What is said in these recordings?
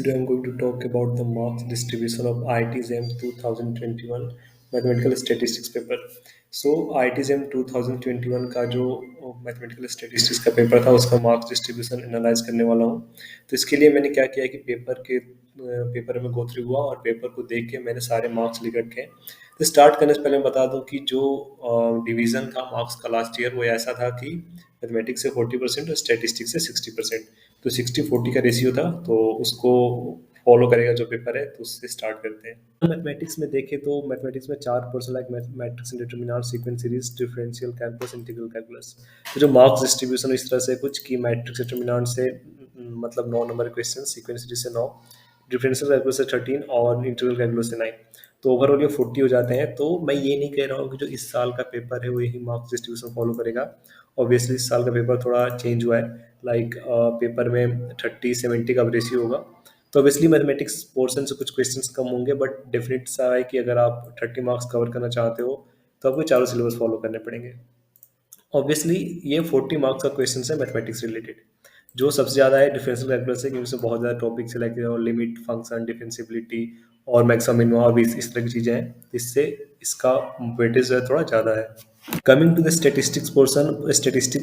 Today I'm going to talk about the marks distribution of IIT JAM 2021 mathematical statistics paper. IIT JAM 2021 का जो mathematical statistics का paper था उसका marks distribution analyse करने वाला हूँ। तो इसके लिए मैंने क्या किया कि पेपर में गो थ्रू हुआ और पेपर को देख के मैंने सारे मार्क्स लिख रखे हैं। तो स्टार्ट करने से पहले मैं बता दूं कि जो डिवीज़न था मार्क्स का लास्ट ईयर वो ऐसा था कि मैथमेटिक्स से 40% और स्टैटिस्टिक्स से 60%। तो 60-40 का रेशियो था, तो उसको फॉलो करेगा जो पेपर है, तो उससे स्टार्ट करते हैं। मैथमेटिक्स में देखें तो मैथमेटिक्स में 4 portion like matrix determinant sequence series differential calculus integral calculus. तो जो मार्क्स डिस्ट्रीब्यूशन इस तरह से कुछ कि मैट्रिक्स डिटरमिनेंट से मतलब 9 नंबर क्वेश्चन, सीक्वेंस सीरीज से 9, डिफरेंशियल कैलकुलस से 13 और इंटीग्रल कैलकुलस से 9। तो ओवरऑल ये 40 हो जाते हैं। तो मैं ये नहीं कह रहा हूँ कि जो इस साल का पेपर है वो यही मार्क्स डिस्ट्रीब्यूशन फॉलो करेगा। ऑब्वियसली इस साल का पेपर थोड़ा चेंज हुआ है, लाइक पेपर में 30-70 का रेशियो होगा। तो ऑब्वियसली मैथमेटिक्स पोर्शन से कुछ क्वेश्चंस कम होंगे, बट डेफिनेट सा है कि अगर आप 30 मार्क्स कवर करना चाहते हो तो आपको चारों सिलेबस फॉलो करने पड़ेंगे। ऑब्वियसली ये 40 मार्क्स का क्वेश्चन है मैथमेटिक्स रिलेटेड। जो सबसे ज़्यादा है डिफरेंशियल कैलकुलस है, क्योंकि उसमें बहुत ज़्यादा टॉपिक्स है लाइक लिमिट, फंक्शन, डिफरेंशिबिलिटी और मैक्सिमम मिनिमम और भी इस तरह की चीज़ें हैं, इससे इसका वेटेज जो है थोड़ा ज़्यादा है। Coming to the statistics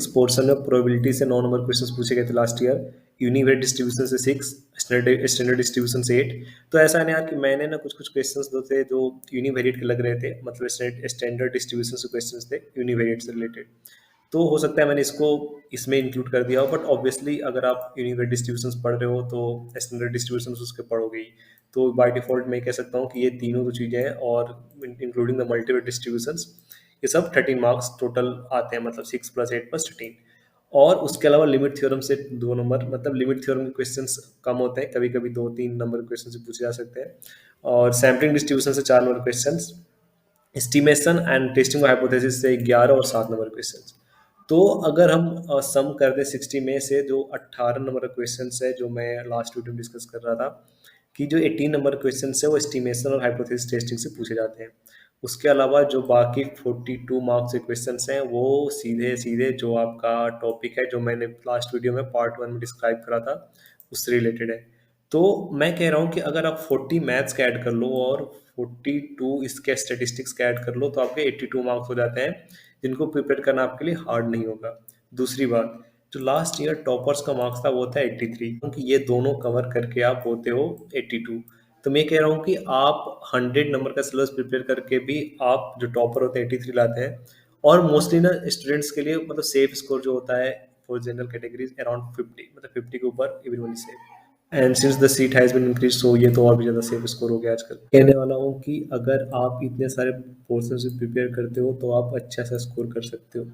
portion में प्रोबेबिलिटी से 9 नंबर क्वेश्चंस पूछे गए थे लास्ट ईयर, यूनिवेरिएट डिस्ट्रीब्यूशन से 6, स्टैंडर्ड डिस्ट्रीब्यूशन से 8। तो ऐसा नहीं यार कि मैंने ना कुछ कुछ क्वेश्चंस दो थे जो यूनिवेरिएट के लग रहे थे, मतलब स्टैंडर्ड डिस्ट्रीब्यूशन से क्वेश्चंस थे यूनिवेरिएट से रिलेटेड। तो हो सकता है मैंने इसको इसमें इंक्लूड कर दिया हो, बट ऑब्वियसली अगर आप यूनिवेरिएट डिस्ट्रीब्यूशंस पढ़ रहे हो तो स्टैंडर्ड डिस्ट्रीब्यूशंस उसके पढ़ोगे ही। तो बाय डिफॉल्ट मैं कह सकता हूँ कि ये तीनों जो चीज़ें हैं और इंक्लूडिंग द मल्टीवेरिएट डिस्ट्रीब्यूशंस, ये सब 13 मार्क्स टोटल आते हैं, मतलब 6 + 8 + 13। और उसके अलावा लिमिट थ्योरम से 2 नंबर, मतलब लिमिट थ्योरम के क्वेश्चंस कम होते हैं, कभी कभी 2-3 नंबर क्वेश्चन से पूछे जा सकते हैं। और सैम्पलिंग डिस्ट्रीब्यूशन से 4 number questions, estimation and testing hypothesis से 11 और 7 नंबर क्वेश्चंस। तो अगर हम सम कर दें 60 में से जो 18 नंबर क्वेश्चंस है, जो मैं लास्ट वीडियो में डिस्कस कर रहा था कि जो 18 नंबर क्वेश्चन है वो एस्टिमेशन और हाइपोथेसिस टेस्टिंग से पूछे जाते हैं। उसके अलावा जो बाकी 42 मार्क्स के क्वेश्चन हैं वो सीधे सीधे जो आपका टॉपिक है, जो मैंने लास्ट वीडियो में पार्ट 1 में डिस्क्राइब करा था, उससे रिलेटेड है। तो मैं कह रहा हूँ कि अगर आप 40 मैथ्स का ऐड कर लो और 42 इसके स्टेटिस्टिक्स का ऐड कर लो तो आपके 82 मार्क्स हो जाते हैं, जिनको प्रिपेयर करना आपके लिए हार्ड नहीं होगा। दूसरी बात, जो लास्ट ईयर टॉपर्स का मार्क्स था वो था 83, क्योंकि ये दोनों कवर करके आप होते हो 82। तो मैं कह रहा हूँ कि आप 100 नंबर का सिलेबस प्रिपेयर करके भी आप जो टॉपर होते हैं 83 लाते हैं। और मोस्टली ना स्टूडेंट्स के लिए मतलब सेफ स्कोर जो होता है फॉर जनरल कैटेगरीज अराउंड 50, मतलब 50 के ऊपर everyone is safe. And since the seat has been increase, so ये तो और भी ज़्यादा सेफ स्कोर हो गया आजकल। कहने वाला हूँ कि अगर आप इतने सारे पोर्शन से प्रिपेयर करते हो तो आप अच्छा सा स्कोर कर सकते हो।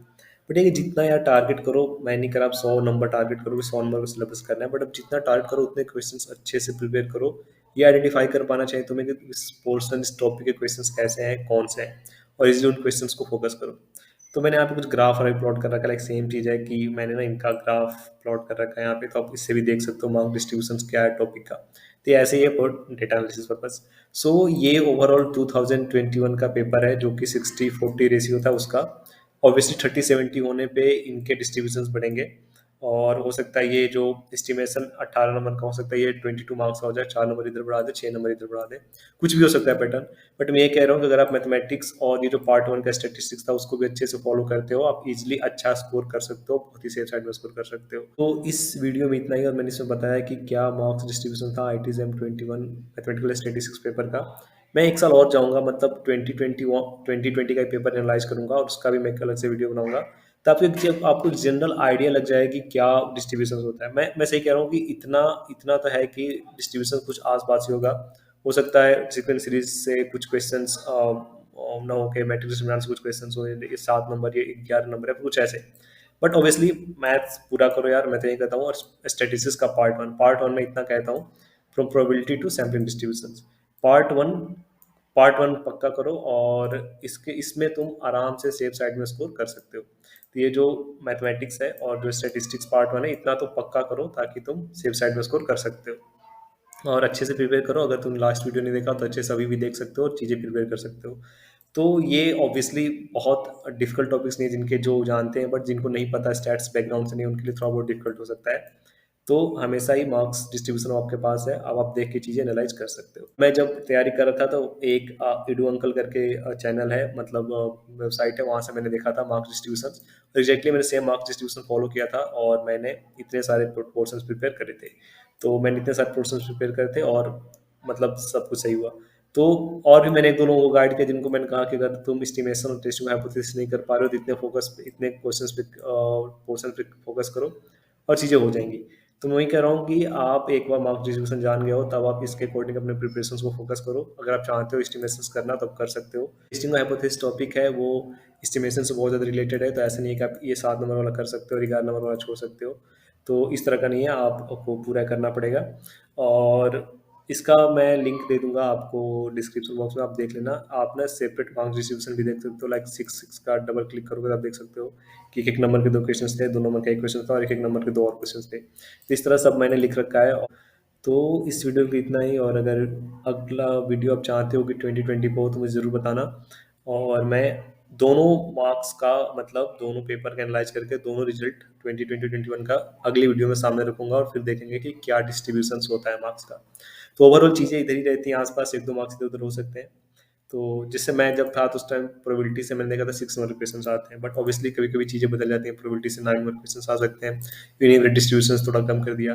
बट ये कि जितना यार टारगेट करो, मैं नहीं कर आप 100 नंबर टारगेट करो कि 100 नंबर का सिलेबस करना है, बट अब जितना टारगेट करो उतने क्वेश्चंस अच्छे से प्रिपेयर करो। ये आइडेंटिफाई कर पाना चाहिए तुम्हें कि इस पोर्शन, इस टॉपिक के क्वेश्चंस कैसे हैं, कौन से हैं, और इसलिए उन क्वेश्चंस को फोकस करो। तो मैंने यहाँ पे कुछ ग्राफ और प्लॉट कर रखा है, लाइक सेम चीज़ है कि मैंने ना इनका ग्राफ प्लॉट कर रखा है यहाँ पे, तो आप इससे भी देख सकते हो मार्क डिस्ट्रीब्यूशन क्या है टॉपिक का। तो ये ऐसे ही है फॉर डेटा एनालिसिस पर्पज। सो ये ओवरऑल 2021 का पेपर है जो कि 60-40 रेशियो था उसका। ऑब्वियसली 30-70 होने पे इनके डिस्ट्रीब्यूशंस बढ़ेंगे, और हो सकता है ये जो एस्टिमेशन 18 नंबर का हो सकता है ये 22 मार्क्स का हो जाए, 4 नंबर इधर बढ़ा दे, 6 नंबर इधर बढ़ा दे, कुछ भी हो सकता है पैटर्न। बट मैं ये कह रहा हूँ कि अगर आप मैथमेटिक्स और ये जो पार्ट 1 का स्टेटिस्टिक्स था उसको भी अच्छे से फॉलो करते हो, आप इजिली अच्छा स्कोर कर सकते हो, बहुत ही सेफ साइड में स्कोर कर सकते हो। तो इस वीडियो में इतना ही, और मैंने इसमें बताया कि क्या मार्क्स डिस्ट्रीब्यूशन था IIT JAM 21 mathematical statistics paper का। मैं एक साल और जाऊँगा, मतलब 2020 का पेपर एनालाइज करूँगा और उसका भी मैं एक अलग से वीडियो बनाऊँगा, तो आपको जनरल आइडिया लग जाए कि क्या डिस्ट्रीब्यूशन होता है। मैं सही कह रहा हूँ कि इतना इतना तो है कि डिस्ट्रीब्यूशन कुछ आस-पास ही होगा। हो सकता है सीक्वेंस सीरीज से कुछ क्वेश्चंस ना हो के मैट्रिक्स से कुछ क्वेश्चंस हो, ये 7 नंबर, ये 11 नंबर है, कुछ ऐसे। बट ऑब्वियसली मैथ्स पूरा करो यार, मैं तो यही कहता हूँ। और स्टैटिस्टिक्स का पार्ट वन में इतना कहता हूँ, from probability to sampling distribution. Part one part one पक्का करो, और इसमें तुम आराम से सेफ साइड में स्कोर कर सकते हो। तो ये जो मैथमेटिक्स है और जो स्टैटिस्टिक्स पार्ट 1 है, इतना तो पक्का करो ताकि तुम सेफ साइड में स्कोर कर सकते हो। और अच्छे से प्रिपेयर करो, अगर तुम लास्ट वीडियो नहीं देखा तो अच्छे से अभी भी देख सकते हो और चीज़ें प्रिपेयर कर सकते हो। तो ये ऑब्वियसली बहुत डिफिकल्ट टॉपिक्स नहीं, जिनके जो जानते हैं, बट जिनको नहीं पता स्टैट्स बैकग्राउंड से नहीं, उनके लिए थोड़ा बहुत डिफिकल्ट हो सकता है। तो हमेशा ही मार्क्स डिस्ट्रीब्यूशन आपके पास है, अब आप देख के चीज़ें एनालाइज कर सकते हो। मैं जब तैयारी कर रहा था तो एक इडू अंकल करके चैनल है, मतलब वेबसाइट है, वहाँ से मैंने देखा था मार्क्स डिस्ट्रीब्यूशन। एग्जैक्टली मैंने सेम मार्क्स डिस्ट्रीब्यूशन फॉलो किया था और मैंने इतने सारे पोर्शंस प्रिपेयर करे थे। तो मैंने इतने सारे पोर्शंस प्रिपेयर करे थे और मतलब सब कुछ सही हुआ। तो और भी मैंने एक दो लोगों को गाइड किया जिनको मैंने कहा कि अगर तुम एस्टिमेशन और टेस्टिंग हाइपोथेसिस नहीं कर पा रहे हो तो इतने क्वेश्चंस पे पोर्शन पे फोकस करो और चीज़ें हो जाएंगी। तो मैं वही कह रहा हूँ कि आप एक बार मार्क्स डिस्ट्रीब्यूशन जान गए हो तब आप इसके अकॉर्डिंग अपने प्रिपरेशंस को फोकस करो। अगर आप चाहते हो एस्टिमेशंस करना तो आप कर सकते हो। टेस्टिंग हाइपोथेसिस टॉपिक है वो एस्टिमेशन से बहुत ज़्यादा रिलेटेड है, तो ऐसा नहीं है कि आप ये 7 नंबर वाला कर सकते हो और 11 नंबर वाला छोड़ सकते हो। तो इस तरह का नहीं है, आपको पूरा करना पड़ेगा। और इसका मैं लिंक दे दूंगा आपको डिस्क्रिप्शन बॉक्स में, आप देख लेना। आप ना सेपरेट मार्क्स डिस्ट्रीब्यूशन भी देख सकते हो, लाइक 6 का डबल क्लिक करोगे तो आप देख सकते हो कि एक एक नंबर के 2 क्वेश्चन थे, 2 नंबर का 1 क्वेश्चन था और एक एक नंबर के 2 और क्वेश्चन थे। तो इस तरह सब मैंने लिख रखा है। तो इस वीडियो को इतना ही, और अगर अगला वीडियो आप चाहते हो कि 2020 पे हो तो मुझे ज़रूर बताना। और मैं दोनों मार्क्स का मतलब दोनों पेपर का एनालाइज करके दोनों रिजल्ट 2020-21 का अगली वीडियो में सामने रखूंगा और फिर देखेंगे कि क्या डिस्ट्रीब्यूशन होता है मार्क्स का। तो ओवरऑल चीज़ें इधर ही रहती हैं आसपास, 1-2 मार्क्स इधर उधर हो सकते हैं। तो जिससे मैं जब था तो उस टाइम प्रोबेबिलिटी से मैंने देखा था 6 नंबर क्वेश्चन आते हैं, बट ऑब्वियसली कभी कभी चीज़ें बदल जाती हैं, प्रोबेबिलिटी से 9 नंबर क्वेश्चन आ सकते हैं। यूनिवर्स डिस्ट्रीब्यूशन थोड़ा कम कर दिया।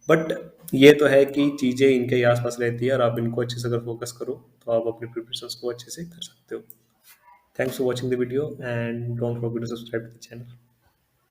बट ये तो है कि चीज़ें इनके ही आसपास रहती है और आप इनको अच्छे से अगर फोकस करो तो आप अपने प्रिपरेशंस को अच्छे से कर सकते हो। Thanks for watching the video and don't forget to subscribe to the channel.